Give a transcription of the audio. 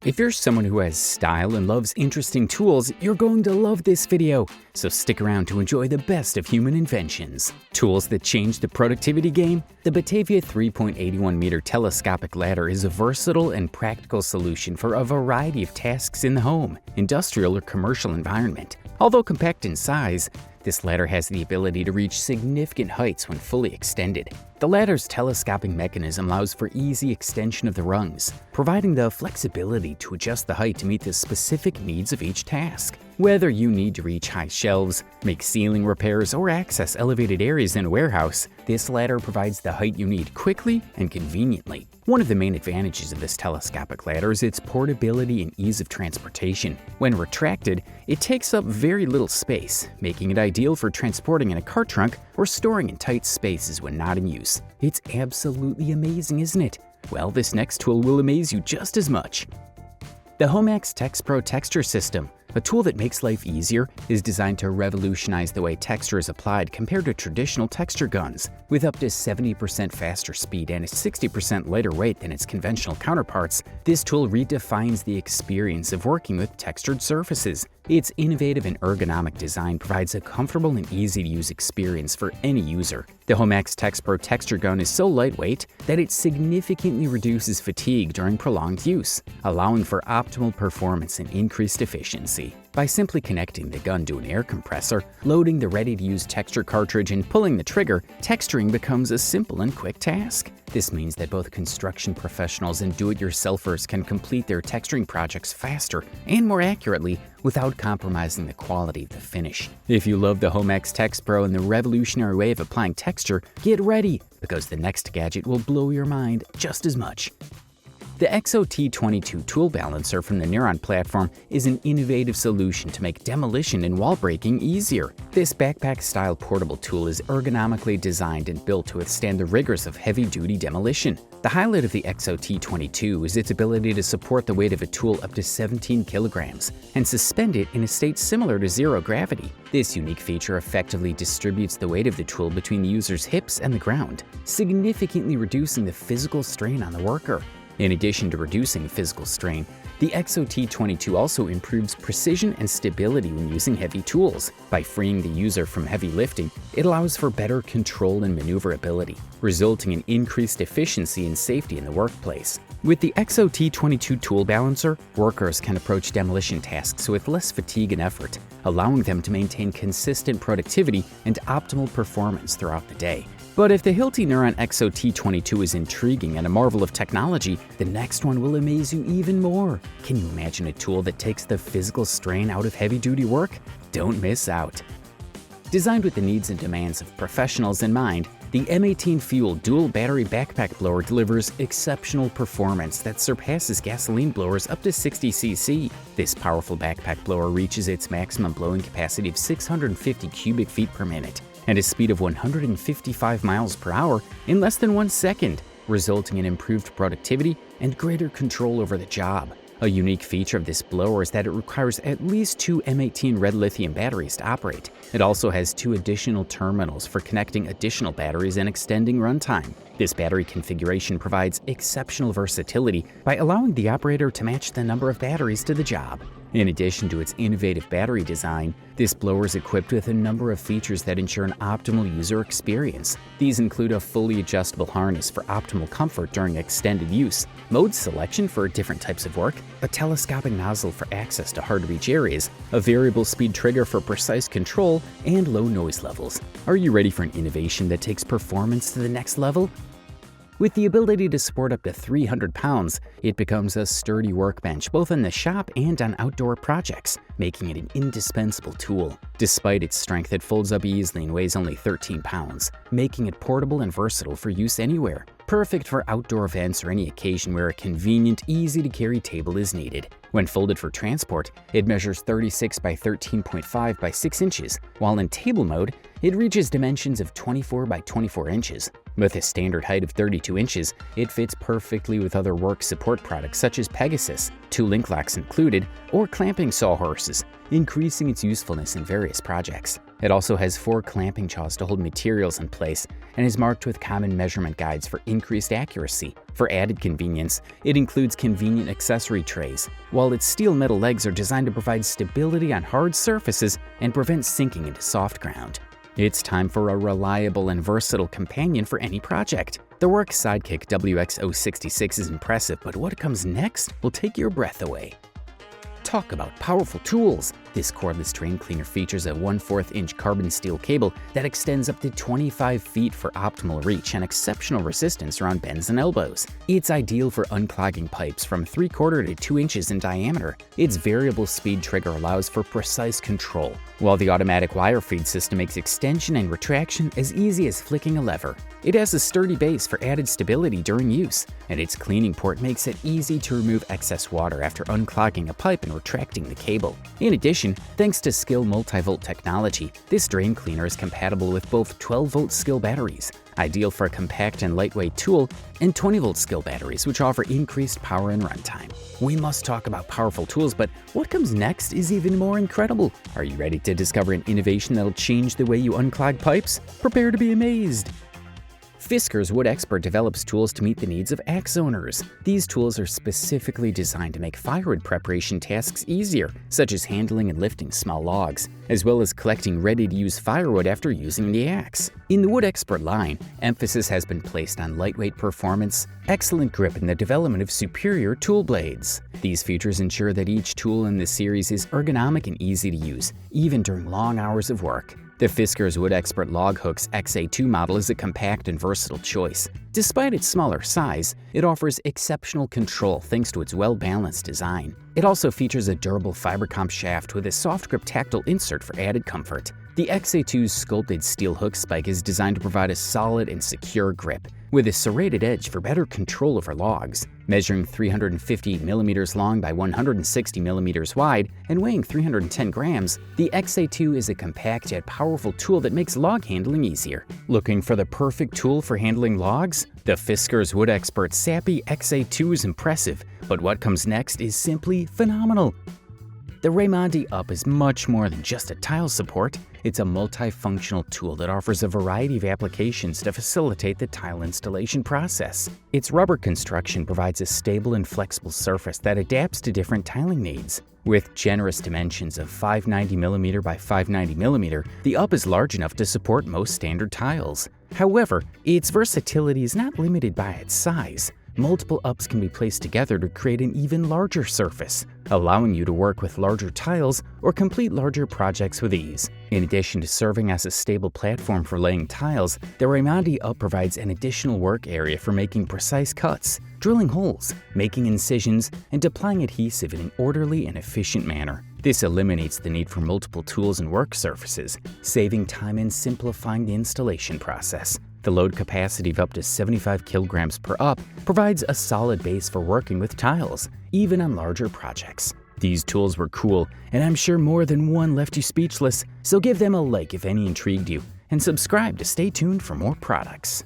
If you're someone who has style and loves interesting tools, you're going to love this video, so stick around to enjoy the best of human inventions. Tools that change the productivity game? The Batavia 3.81-meter telescopic ladder is a versatile and practical solution for a variety of tasks in the home, industrial, or commercial environment. Although compact in size, this ladder has the ability to reach significant heights when fully extended. The ladder's telescoping mechanism allows for easy extension of the rungs, providing the flexibility to adjust the height to meet the specific needs of each task. Whether you need to reach high shelves, make ceiling repairs, or access elevated areas in a warehouse, this ladder provides the height you need quickly and conveniently. One of the main advantages of this telescopic ladder is its portability and ease of transportation. When retracted, it takes up very little space, making it ideal for transporting in a car trunk or storing in tight spaces when not in use. It's absolutely amazing, isn't it? Well, this next tool will amaze you just as much. The Homax TexPro Texture System, a tool that makes life easier, is designed to revolutionize the way texture is applied compared to traditional texture guns. With up to 70% faster speed and a 60% lighter weight than its conventional counterparts, this tool redefines the experience of working with textured surfaces. Its innovative and ergonomic design provides a comfortable and easy-to-use experience for any user. The Homax TexPro Texture Gun is so lightweight that it significantly reduces fatigue during prolonged use, allowing for optimal performance and increased efficiency. By simply connecting the gun to an air compressor, loading the ready-to-use texture cartridge, and pulling the trigger, texturing becomes a simple and quick task. This means that both construction professionals and do-it-yourselfers can complete their texturing projects faster and more accurately without compromising the quality of the finish. If you love the Homax TexPro and the revolutionary way of applying texture, get ready, because the next gadget will blow your mind just as much. The XOT22 Tool Balancer from the Neuron platform is an innovative solution to make demolition and wall breaking easier. This backpack-style portable tool is ergonomically designed and built to withstand the rigors of heavy-duty demolition. The highlight of the XOT22 is its ability to support the weight of a tool up to 17 kilograms and suspend it in a state similar to zero gravity. This unique feature effectively distributes the weight of the tool between the user's hips and the ground, significantly reducing the physical strain on the worker. In addition to reducing physical strain, the XOT22 also improves precision and stability when using heavy tools. By freeing the user from heavy lifting, it allows for better control and maneuverability, resulting in increased efficiency and safety in the workplace. With the XOT22 Tool Balancer, workers can approach demolition tasks with less fatigue and effort, allowing them to maintain consistent productivity and optimal performance throughout the day. But if the Hilti Neuron XOT22 is intriguing and a marvel of technology, the next one will amaze you even more. Can you imagine a tool that takes the physical strain out of heavy-duty work? Don't miss out. Designed with the needs and demands of professionals in mind, the M18 Fuel dual battery backpack blower delivers exceptional performance that surpasses gasoline blowers up to 60 cc. This powerful backpack blower reaches its maximum blowing capacity of 650 cubic feet per minute and a speed of 155 miles per hour in less than 1 second, resulting in improved productivity and greater control over the job. A unique feature of this blower is that it requires at least 2 M18 red lithium batteries to operate. It also has 2 additional terminals for connecting additional batteries and extending runtime. This battery configuration provides exceptional versatility by allowing the operator to match the number of batteries to the job. In addition to its innovative battery design, this blower is equipped with a number of features that ensure an optimal user experience. These include a fully adjustable harness for optimal comfort during extended use, mode selection for different types of work, a telescopic nozzle for access to hard-to-reach areas, a variable speed trigger for precise control, and low noise levels. Are you ready for an innovation that takes performance to the next level? With the ability to support up to 300 pounds, it becomes a sturdy workbench both in the shop and on outdoor projects, making it an indispensable tool. Despite its strength, it folds up easily and weighs only 13 pounds, making it portable and versatile for use anywhere. Perfect for outdoor events or any occasion where a convenient, easy-to-carry table is needed. When folded for transport, it measures 36 by 13.5 by 6 inches, while in table mode, it reaches dimensions of 24 by 24 inches. With a standard height of 32 inches, it fits perfectly with other work support products such as Pegasus, 2 link locks included, or clamping sawhorses, increasing its usefulness in various projects. It also has 4 clamping jaws to hold materials in place and is marked with common measurement guides for increased accuracy. For added convenience, it includes convenient accessory trays, while its steel metal legs are designed to provide stability on hard surfaces and prevent sinking into soft ground. It's time for a reliable and versatile companion for any project. The Work Sidekick WX066 is impressive, but what comes next will take your breath away. Talk about powerful tools! This cordless drain cleaner features a 1/4-inch carbon steel cable that extends up to 25 feet for optimal reach and exceptional resistance around bends and elbows. It's ideal for unclogging pipes from 3/4 to 2 inches in diameter. Its variable speed trigger allows for precise control, while the automatic wire feed system makes extension and retraction as easy as flicking a lever. It has a sturdy base for added stability during use, and its cleaning port makes it easy to remove excess water after unclogging a pipe and retracting the cable. In addition, thanks to Skill multi-volt technology, this drain cleaner is compatible with both 12-volt Skill batteries, ideal for a compact and lightweight tool, and 20-volt Skill batteries, which offer increased power and runtime. We must talk about powerful tools, but what comes next is even more incredible. Are you ready to discover an innovation that'll change the way you unclog pipes? Prepare to be amazed! Fiskars Wood Expert develops tools to meet the needs of axe owners. These tools are specifically designed to make firewood preparation tasks easier, such as handling and lifting small logs, as well as collecting ready-to-use firewood after using the axe. In the Wood Expert line, emphasis has been placed on lightweight performance, excellent grip, and the development of superior tool blades. These features ensure that each tool in the series is ergonomic and easy to use, even during long hours of work. The Fiskars Wood Expert Log Hooks XA2 model is a compact and versatile choice. Despite its smaller size, it offers exceptional control thanks to its well-balanced design. It also features a durable fibercomp shaft with a soft grip tactile insert for added comfort. The XA2's sculpted steel hook spike is designed to provide a solid and secure grip, with a serrated edge for better control over logs. Measuring 350 millimeters long by 160 millimeters wide and weighing 310 grams, the XA2 is a compact yet powerful tool that makes log handling easier. Looking for the perfect tool for handling logs? The Fiskars Wood Expert Sappy XA2 is impressive, but what comes next is simply phenomenal. The Raimondi Up is much more than just a tile support. It's a multifunctional tool that offers a variety of applications to facilitate the tile installation process. Its rubber construction provides a stable and flexible surface that adapts to different tiling needs. With generous dimensions of 590mm by 590mm, the Up is large enough to support most standard tiles. However, its versatility is not limited by its size. Multiple ups can be placed together to create an even larger surface, allowing you to work with larger tiles or complete larger projects with ease. In addition to serving as a stable platform for laying tiles, the Raimondi Up provides an additional work area for making precise cuts, drilling holes, making incisions, and applying adhesive in an orderly and efficient manner. This eliminates the need for multiple tools and work surfaces, saving time and simplifying the installation process. The load capacity of up to 75 kilograms per up provides a solid base for working with tiles, even on larger projects. These tools were cool, and I'm sure more than one left you speechless, so give them a like if any intrigued you, and subscribe to stay tuned for more products.